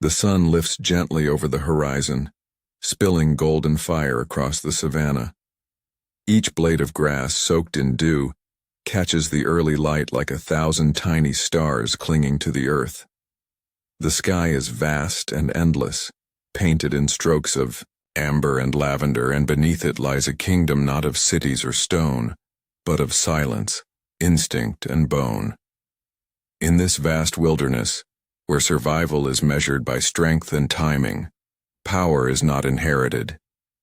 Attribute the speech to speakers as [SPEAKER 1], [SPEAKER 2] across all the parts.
[SPEAKER 1] The sun lifts gently over the horizon, spilling golden fire across the savannah. Each blade of grass soaked in dew catches the early light like 1,000 tiny stars clinging to the earth. The sky is vast and endless, painted in strokes of amber and lavender, and beneath it lies a kingdom not of cities or stone, but of silence, instinct, and bone. In this vast wilderness, where survival is measured by strength and timing, power is not inherited,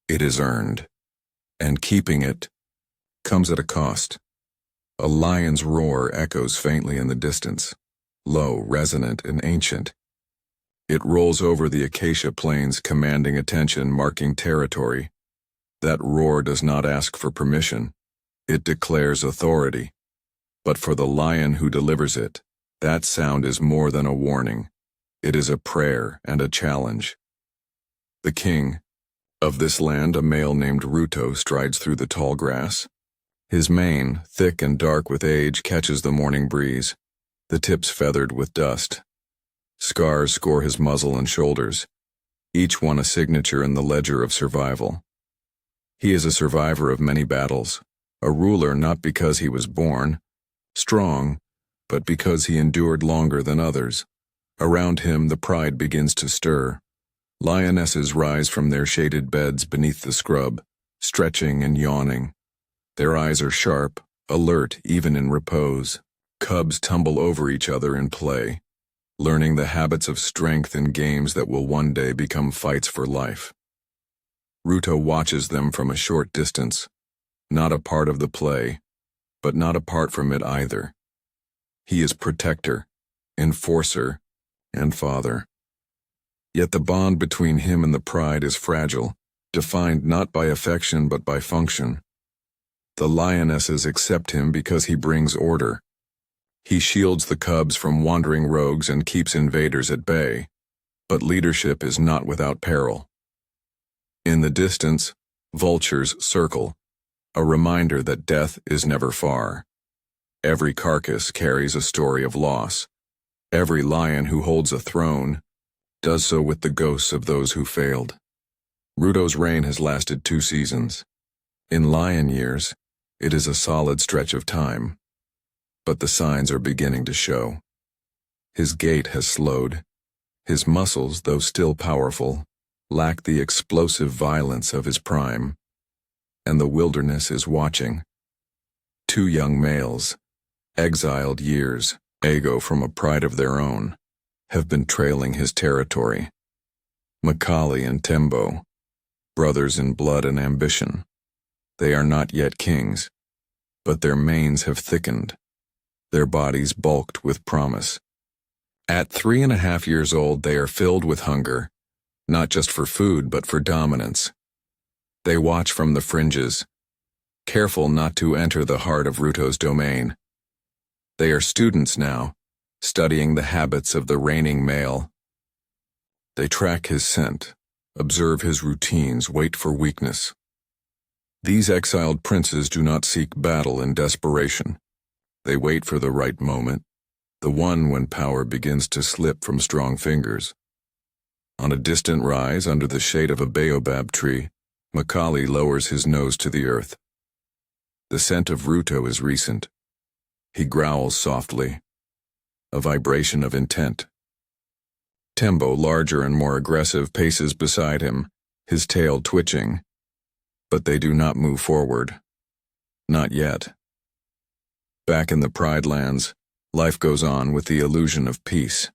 [SPEAKER 1] it is earned. And keeping it comes at a cost. A lion's roar echoes faintly in the distance, low, resonant, and ancient. It rolls over the acacia plains, commanding attention, marking territory. That roar does not ask for permission. It declares authority. But for the lion who delivers it, that sound is more than a warning. It is a prayer and a challenge. The king of this land, a male named Ruto, strides through the tall grass. His mane, thick and dark with age, catches the morning breeze, the tips feathered with dust. Scars score his muzzle and shoulders, each one a signature in the ledger of survival. He is a survivor of many battles, a ruler not because he was born strong, but because he endured longer than others. Around him the pride begins to stir. Lionesses rise from their shaded beds beneath the scrub, stretching and yawning. Their eyes are sharp, alert even in repose. Cubs tumble over each other in play, learning the habits of strength in games that will one day become fights for life. Ruto watches them from a short distance, not a part of the play, but not apart from it either. He is protector, enforcer, and father. Yet the bond between him and the pride is fragile, defined not by affection but by function. The lionesses accept him because he brings order. He shields the cubs from wandering rogues and keeps invaders at bay, but leadership is not without peril. In the distance, vultures circle, a reminder that death is never far. Every carcass carries a story of loss. Every lion who holds a throne does so with the ghosts of those who failed. Ruto's reign has lasted 2 seasons. In lion years, it is a solid stretch of time. But the signs are beginning to show. His gait has slowed. His muscles, though still powerful, lack the explosive violence of his prime. And the wilderness is watching. 2 young males, exiled years ago from a pride of their own, have been trailing his territory. Macaulay and Tembo, brothers in blood and ambition. They are not yet kings, but their manes have thickened, their bodies bulked with promise. At 3.5 years old, they are filled with hunger, not just for food but for dominance. They watch from the fringes, careful not to enter the heart of Ruto's domain. They are students now, studying the habits of the reigning male. They track his scent, observe his routines, wait for weakness. These exiled princes do not seek battle in desperation. They wait for the right moment, the one when power begins to slip from strong fingers. On a distant rise under the shade of a baobab tree, Macaulay lowers his nose to the earth. The scent of Ruto is recent. He growls softly, a vibration of intent. Tembo, larger and more aggressive, paces beside him, his tail twitching. But they do not move forward. Not yet. Back in the Pride Lands, life goes on with the illusion of peace.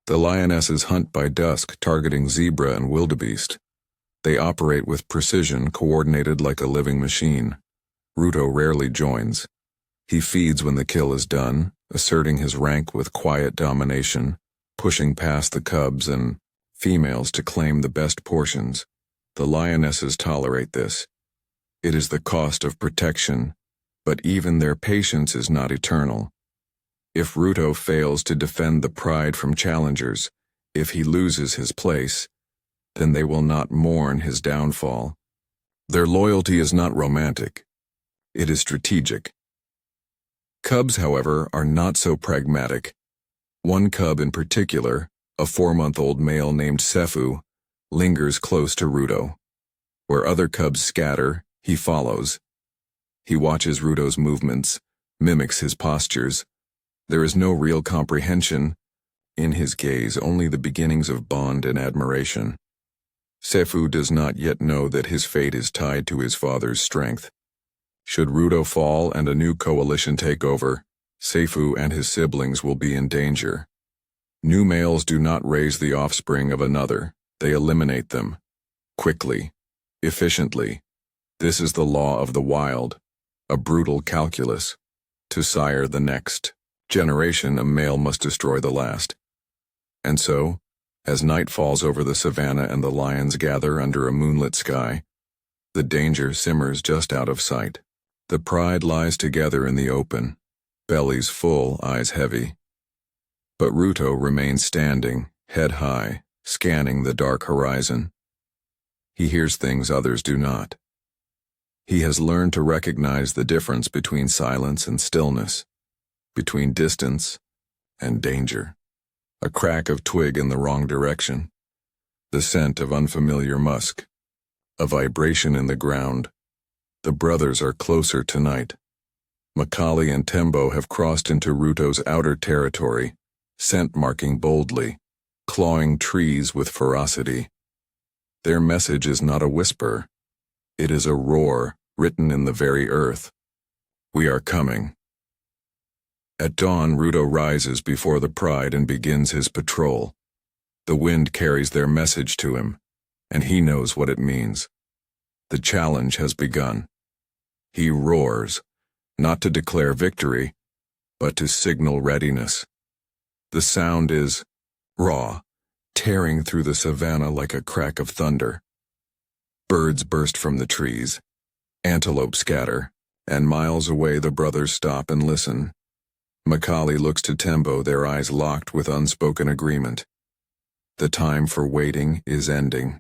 [SPEAKER 1] The lionesses hunt by dusk, targeting zebra and wildebeest. They operate with precision, coordinated like a living machine. Ruto rarely joins. He feeds when the kill is done, asserting his rank with quiet domination, pushing past the cubs and females to claim the best portions. The lionesses tolerate this. It is the cost of protection, but even their patience is not eternal. If Ruto fails to defend the pride from challengers, if he loses his place, then they will not mourn his downfall. Their loyalty is not romantic. It is strategic. Cubs, however, are not so pragmatic. One cub in particular, A 4-month-old male named Sefu lingers close to Ruto. Where other cubs scatter, he follows. He watches Ruto's movements, mimics his postures. There is no real comprehension. In his gaze, only the beginnings of bond and admiration. Sefu does not yet know that his fate is tied to his father's strength. Should Ruto fall and a new coalition take over, Sefu and his siblings will be in danger. New males do not raise the offspring of another, they eliminate them. Quickly, efficiently. This is the law of the wild, a brutal calculus. To sire the next generation, a male must destroy the last. And so, as night falls over the savannah and the lions gather under a moonlit sky, the danger simmers just out of sight. The pride lies together in the open, bellies full, eyes heavy. But Ruto remains standing, head high, scanning the dark horizon. He hears things others do not. He has learned to recognize the difference between silence and stillness, between distance and danger. A crack of twig in the wrong direction, the scent of unfamiliar musk, a vibration in the ground. The brothers are closer tonight. Makali and Tembo have crossed into Ruto's outer territory, scent marking boldly, clawing trees with ferocity. Their message is not a whisper. It is a roar written in the very earth. We are coming. At dawn, Ruto rises before the pride and begins his patrol. The wind carries their message to him, and he knows what it means. The challenge has begun. He roars, not to declare victory, but to signal readiness. The sound is raw, tearing through the savannah like a crack of thunder. Birds burst from the trees, antelope scatter, and miles away the brothers stop and listen. Makali looks to Tembo, their eyes locked with unspoken agreement. The time for waiting is ending.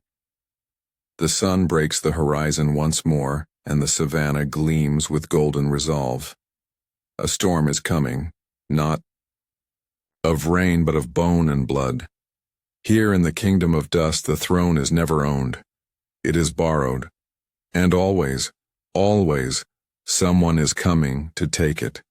[SPEAKER 1] The sun breaks the horizon once more, and the savannah gleams with golden resolve. A storm is coming, not of rain but of bone and blood. Here in the kingdom of dust the throne is never owned. It is borrowed. And always, always, someone is coming to take it.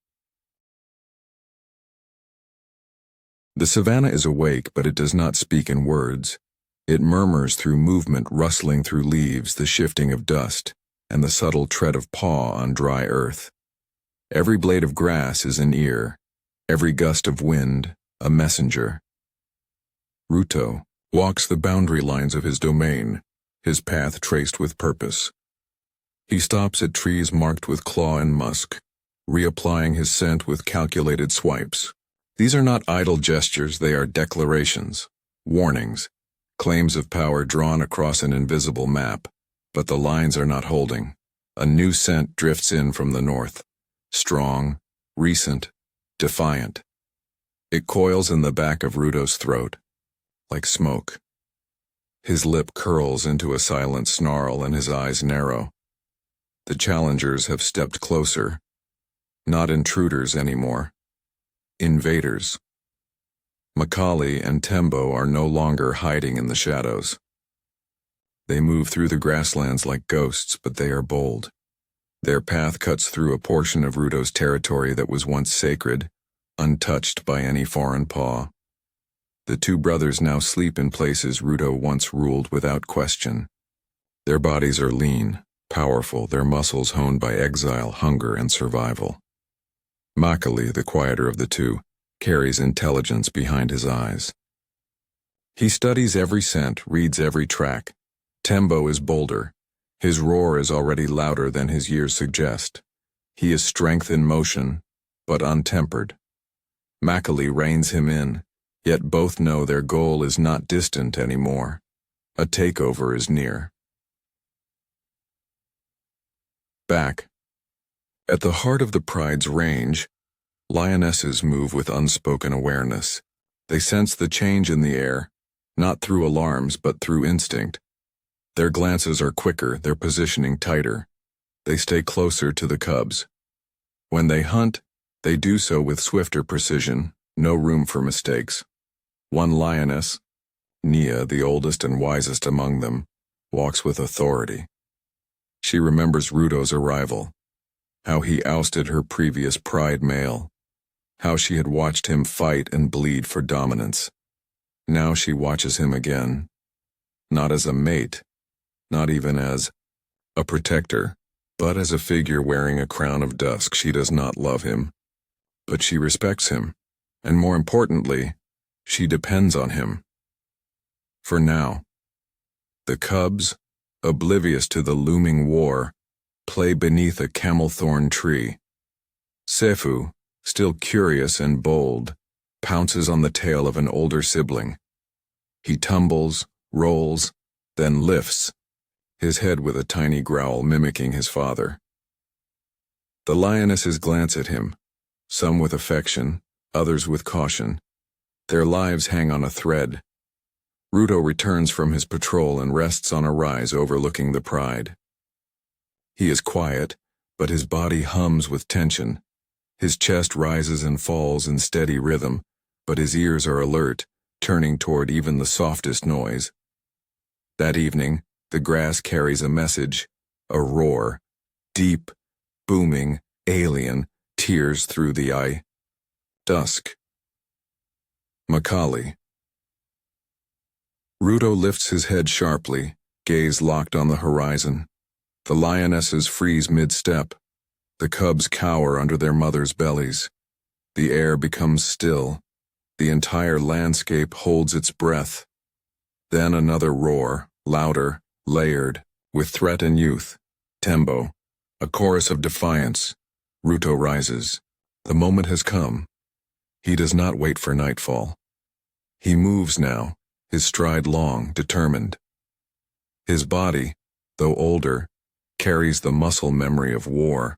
[SPEAKER 1] The savannah is awake, but it does not speak in words. It murmurs through movement, rustling through leaves, the shifting of dust, and the subtle tread of paw on dry earth. Every blade of grass is an ear, every gust of wind, a messenger. Ruto walks the boundary lines of his domain, his path traced with purpose. He stops at trees marked with claw and musk, reapplying his scent with calculated swipes. These are not idle gestures, they are declarations, warnings, claims of power drawn across an invisible map. But the lines are not holding. A new scent drifts in from the north, strong, recent, defiant. It coils in the back of Ruto's throat, like smoke. His lip curls into a silent snarl and his eyes narrow. The challengers have stepped closer, not intruders anymore. Invaders. Makali and Tembo are no longer hiding in the shadows. They move through the grasslands like ghosts, but they are bold. Their path cuts through a portion of Ruto's territory that was once sacred, untouched by any foreign paw. The two brothers now sleep in places Ruto once ruled without question. Their bodies are lean, powerful, their muscles honed by exile, hunger, and survival. Makali, the quieter of the two, carries intelligence behind his eyes. He studies every scent, reads every track. Tembo is bolder. His roar is already louder than his years suggest. He is strength in motion, but untempered. Makali reins him in, yet both know their goal is not distant anymore. A takeover is near. Back. At the heart of the pride's range, lionesses move with unspoken awareness. They sense the change in the air, not through alarms but through instinct. Their glances are quicker, their positioning tighter. They stay closer to the cubs. When they hunt, they do so with swifter precision, no room for mistakes. One lioness, Nia, the oldest and wisest among them, walks with authority. She remembers Rudo's arrival, how he ousted her previous pride male, how she had watched him fight and bleed for dominance. Now she watches him again, not as a mate, not even as a protector, but as a figure wearing a crown of dusk. She does not love him, but she respects him, and more importantly, she depends on him. For now, the cubs, oblivious to the looming war, play beneath a camel-thorn tree. Sefu, still curious and bold, pounces on the tail of an older sibling. He tumbles, rolls, then lifts, his head with a tiny growl mimicking his father. The lionesses glance at him, some with affection, others with caution. Their lives hang on a thread. Rudo returns from his patrol and rests on a rise overlooking the pride. He is quiet, but his body hums with tension. His chest rises and falls in steady rhythm, but his ears are alert, turning toward even the softest noise. That evening, the grass carries a message, a roar, deep, booming, alien, tears through the eye. Dusk. Macaulay. Rudo lifts his head sharply, gaze locked on the horizon. The lionesses freeze mid-step. The cubs cower under their mothers' bellies. The air becomes still. The entire landscape holds its breath. Then another roar, louder, layered, with threat and youth. Tembo. A chorus of defiance. Ruto rises. The moment has come. He does not wait for nightfall. He moves now, his stride long, determined. His body, though older, carries the muscle memory of war.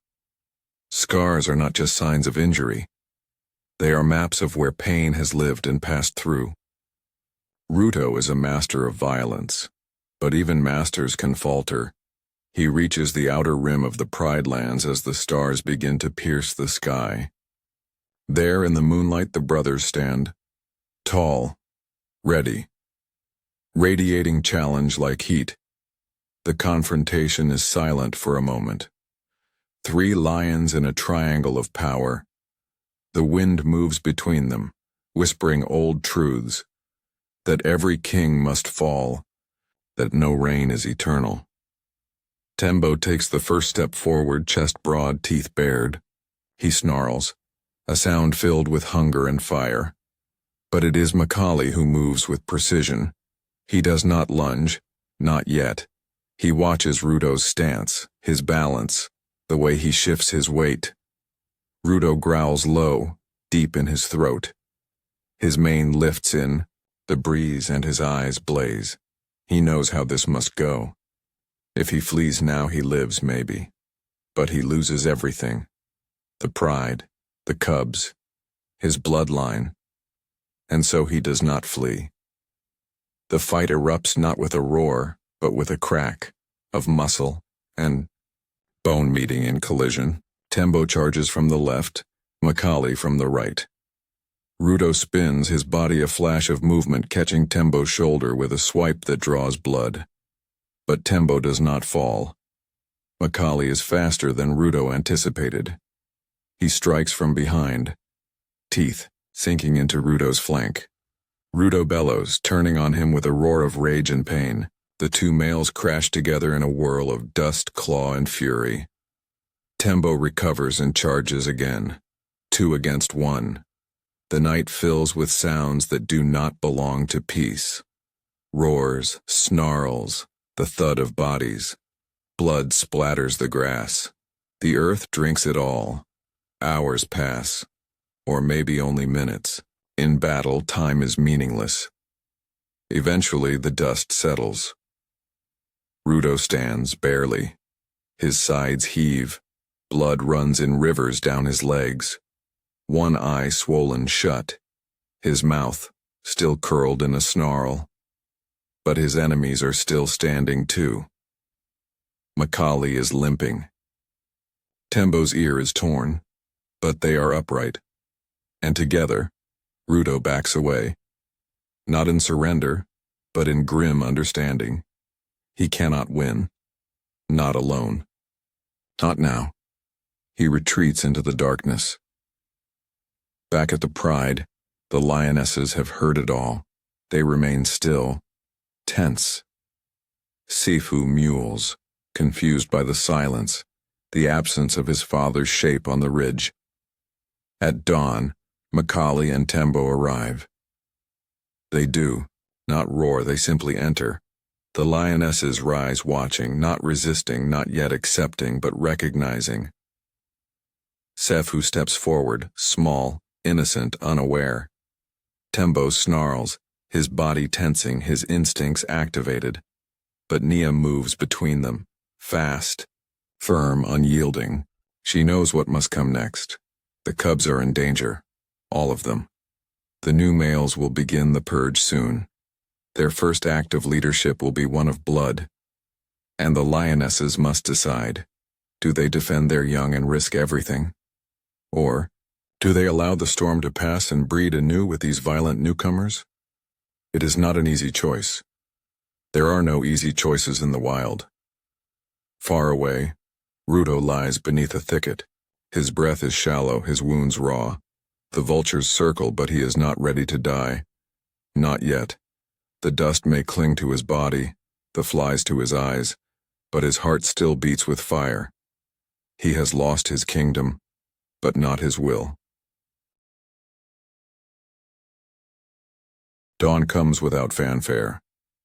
[SPEAKER 1] Scars are not just signs of injury. They are maps of where pain has lived and passed through. Ruto is a master of violence, but even masters can falter. He reaches the outer rim of the Pride Lands as the stars begin to pierce the sky. There in the moonlight the brothers stand, tall, ready, radiating challenge like heat. The confrontation is silent for a moment. 3 lions in a triangle of power. The wind moves between them, whispering old truths, that every king must fall, that no reign is eternal. Tembo takes the first step forward, chest broad, teeth bared. He snarls, a sound filled with hunger and fire. But it is Macaulay who moves with precision. He does not lunge, not yet. He watches Rudo's stance, his balance, the way he shifts his weight. Rudo growls low, deep in his throat. His mane lifts in, the breeze, and his eyes blaze. He knows how this must go. If he flees now, he lives, maybe. But he loses everything. The pride, the cubs, his bloodline. And so he does not flee. The fight erupts not with a roar, but with a crack of muscle and bone meeting in collision. Tembo charges from the left, Macaulay from the right. Rudo spins, his body a flash of movement, catching Tembo's shoulder with a swipe that draws blood. But Tembo does not fall. Macaulay is faster than Rudo anticipated. He strikes from behind, teeth sinking into Rudo's flank. Rudo bellows, turning on him with a roar of rage and pain. The 2 males crash together in a whirl of dust, claw, and fury. Tembo recovers and charges again, 2 against 1. The night fills with sounds that do not belong to peace. Roars, snarls, the thud of bodies. Blood splatters the grass. The earth drinks it all. Hours pass, or maybe only minutes. In battle, time is meaningless. Eventually, the dust settles. Rudo stands, barely. His sides heave. Blood runs in rivers down his legs. One eye swollen shut. His mouth, still curled in a snarl. But his enemies are still standing too. Macaulay is limping. Tembo's ear is torn, but they are upright. And together, Rudo backs away. not in surrender, but in grim understanding. He cannot win. Not alone. Not now. He retreats into the darkness. Back at the pride, the lionesses have heard it all. They remain still, tense. Sifu mules, confused by the silence, the absence of his father's shape on the ridge. At dawn, Macaulay and Tembo arrive. They do, not roar, they simply enter. The lionesses rise watching, not resisting, not yet accepting, but recognizing. Sifu steps forward, small, innocent, unaware. Tembo snarls, his body tensing, his instincts activated. But Nia moves between them, fast, firm, unyielding. She knows what must come next. The cubs are in danger, all of them. The new males will begin the purge soon. Their first act of leadership will be one of blood. And the lionesses must decide, do they defend their young and risk everything? Or, do they allow the storm to pass and breed anew with these violent newcomers? It is not an easy choice. There are no easy choices in the wild. Far away, Ruto lies beneath a thicket. His breath is shallow, his wounds raw. The vultures circle, but he is not ready to die. Not yet. The dust may cling to his body, the flies to his eyes, but his heart still beats with fire. He has lost his kingdom, but not his will. Dawn comes without fanfare.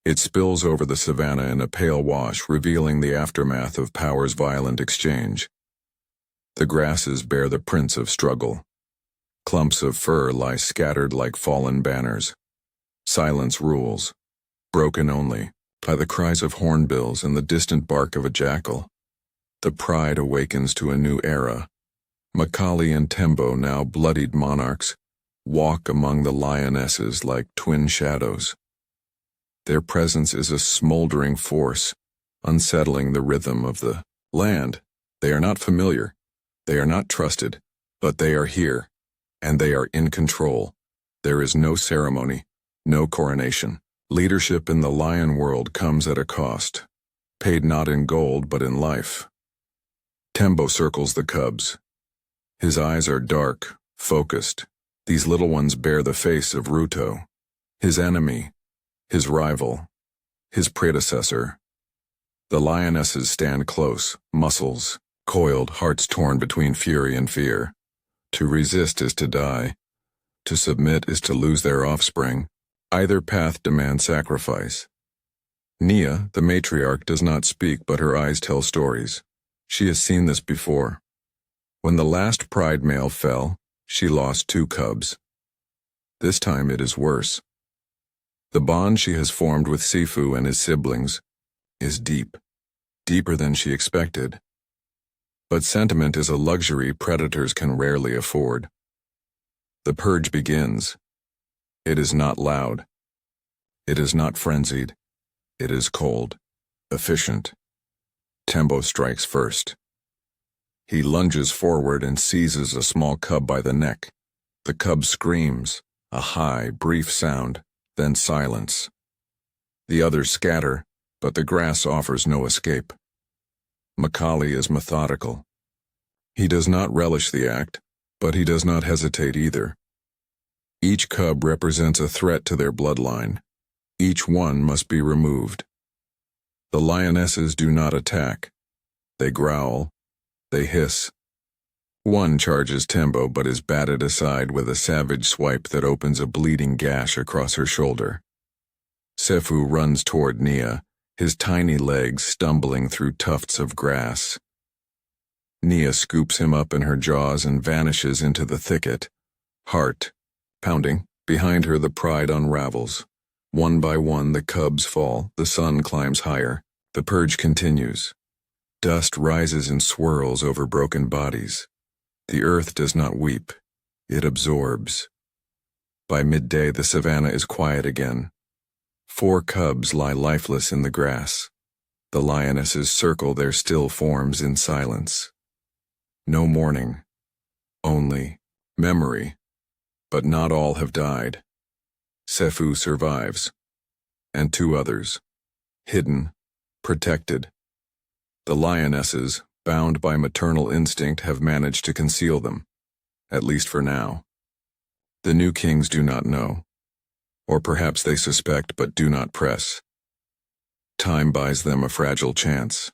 [SPEAKER 1] It spills over the savannah in a pale wash, revealing the aftermath of power's violent exchange. The grasses bear the prints of struggle. Clumps of fur lie scattered like fallen banners. Silence rules, broken only by the cries of hornbills and the distant bark of a jackal. The pride awakens to a new era. Macaulay and Tembo, now bloodied monarchs, walk among the lionesses like twin shadows. Their presence is a smoldering force, unsettling the rhythm of the land. They are not familiar, they are not trusted, but they are here, and they are in control. There is no ceremony, no coronation. Leadership in the lion world comes at a cost, paid not in gold but in life. Tembo circles the cubs. His eyes are dark, focused. These little ones bear the face of Ruto, his enemy, his rival, his predecessor. The lionesses stand close, muscles coiled, hearts torn between fury and fear. To resist is to die. To submit is to lose their offspring. Either path demands sacrifice. Nia, the matriarch, does not speak, but her eyes tell stories. She has seen this before. When the last pride male fell, she lost 2 cubs. This time it is worse. The bond she has formed with Sifu and his siblings is deep, deeper than she expected. But sentiment is a luxury predators can rarely afford. The purge begins. It is not loud. It is not frenzied. It is cold, efficient. Tembo strikes first. He lunges forward and seizes a small cub by the neck. The cub screams, a high, brief sound, then silence. The others scatter, but the grass offers no escape. Macaulay is methodical. He does not relish the act, but he does not hesitate either. Each cub represents a threat to their bloodline. Each one must be removed. The lionesses do not attack. They growl. They hiss. One charges Tembo but is batted aside with a savage swipe that opens a bleeding gash across her shoulder. Sifu runs toward Nia, his tiny legs stumbling through tufts of grass. Nia scoops him up in her jaws and vanishes into the thicket. Heart pounding. Behind her the pride unravels. One by one the cubs fall, the sun climbs higher. The purge continues. Dust rises and swirls over broken bodies. The earth does not weep, it absorbs. By midday the savannah is quiet again. 4 cubs lie lifeless in the grass. The lionesses circle their still forms in silence. No mourning, only memory, but not all have died. Sefu survives, and two others, hidden, protected. The lionesses, bound by maternal instinct, have managed to conceal them, at least for now. The new kings do not know, or perhaps they suspect but do not press. Time buys them a fragile chance.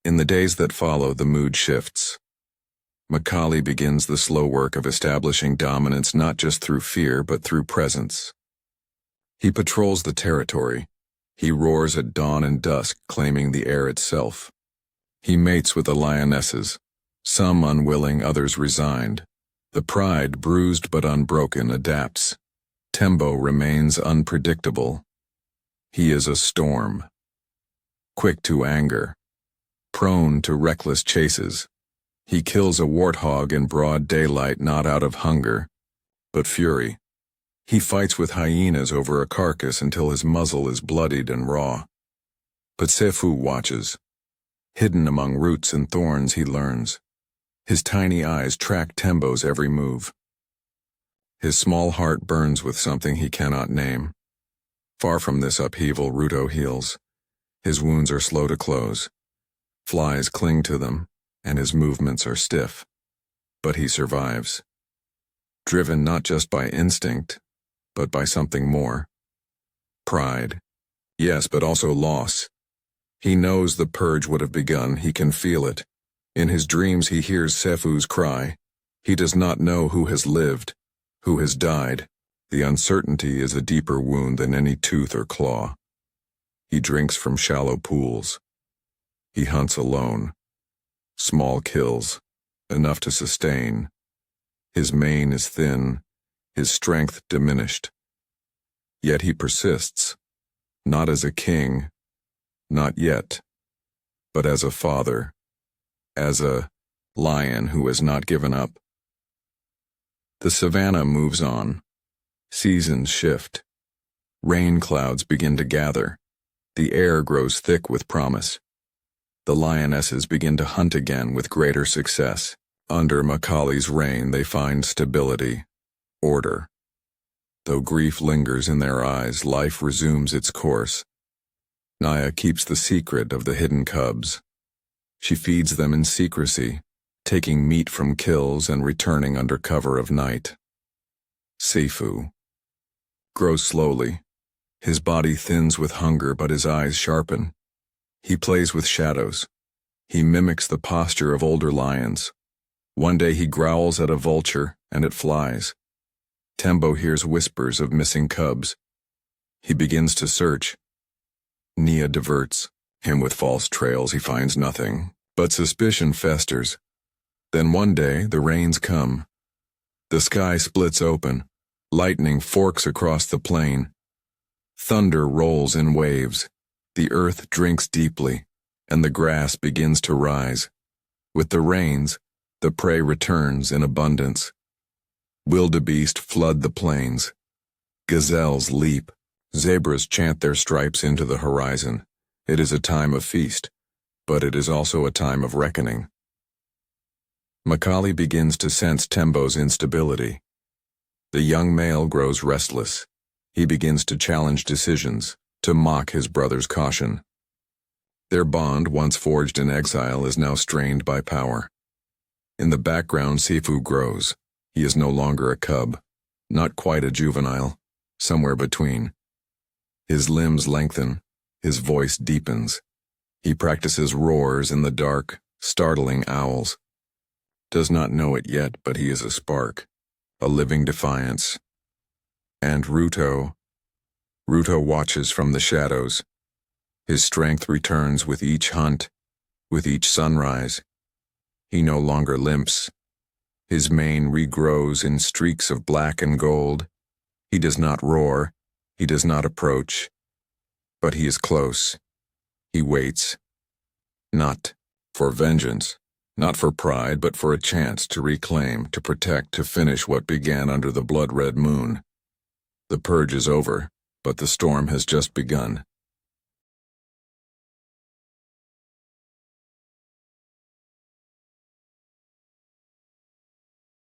[SPEAKER 1] In the days that follow, the mood shifts. Macaulay begins the slow work of establishing dominance not just through fear but through presence. He patrols the territory. He roars at dawn and dusk, claiming the air itself. He mates with the lionesses, some unwilling, others resigned. The pride, bruised but unbroken, adapts. Tembo remains unpredictable. He is a storm. Quick to anger. Prone to reckless chases. He kills a warthog in broad daylight, not out of hunger, but fury. He fights with hyenas over a carcass until his muzzle is bloodied and raw. But Sefu watches. Hidden among roots and thorns, he learns. His tiny eyes track Tembo's every move. His small heart burns with something he cannot name. Far from this upheaval, Ruto heals. His wounds are slow to close. Flies cling to them, and his movements are stiff. But he survives. Driven not just by instinct, but by something more. Pride. Yes, but also loss. He knows the purge would have begun. He can feel it. In his dreams he hears Sefu's cry. He does not know who has lived, who has died. The uncertainty is a deeper wound than any tooth or claw. He drinks from shallow pools. He hunts alone. Small kills, enough to sustain. His mane is thin, his strength diminished. Yet he persists, not as a king, not yet, but as a father, as a lion who has not given up. The savannah moves on. Seasons shift. Rain clouds begin to gather. The air grows thick with promise. The lionesses begin to hunt again with greater success. Under Macaulay's reign, they find stability, order. Though grief lingers in their eyes, life resumes its course. Naya keeps the secret of the hidden cubs. She feeds them in secrecy, taking meat from kills and returning under cover of night. Sefu grows slowly. His body thins with hunger, but his eyes sharpen. He plays with shadows. He mimics the posture of older lions. One day he growls at a vulture, and it flies. Tembo hears whispers of missing cubs. He begins to search. Nia diverts him with false trails. He finds nothing, but suspicion festers. Then one day the rains come. The sky splits open. Lightning forks across the plain. Thunder rolls in waves. The earth drinks deeply, and the grass begins to rise. With the rains, the prey returns in abundance. Wildebeest flood the plains. Gazelles leap. Zebras chant their stripes into the horizon. It is a time of feast, but it is also a time of reckoning. Macaulay begins to sense Tembo's instability. The young male grows restless. He begins to challenge decisions, to mock his brother's caution. Their bond, once forged in exile, is now strained by power. In the background, Sefu grows. He is no longer a cub, not quite a juvenile, somewhere between. His limbs lengthen, his voice deepens. He practices roars in the dark, startling owls. Does not know it yet, but he is a spark, a living defiance. And Ruto watches from the shadows. His strength returns with each hunt, with each sunrise. He no longer limps. His mane regrows in streaks of black and gold. He does not roar. He does not approach. But he is close. He waits. Not for vengeance, not for pride, but for a chance to reclaim, to protect, to finish what began under the blood-red moon. The purge is over, but the storm has just begun.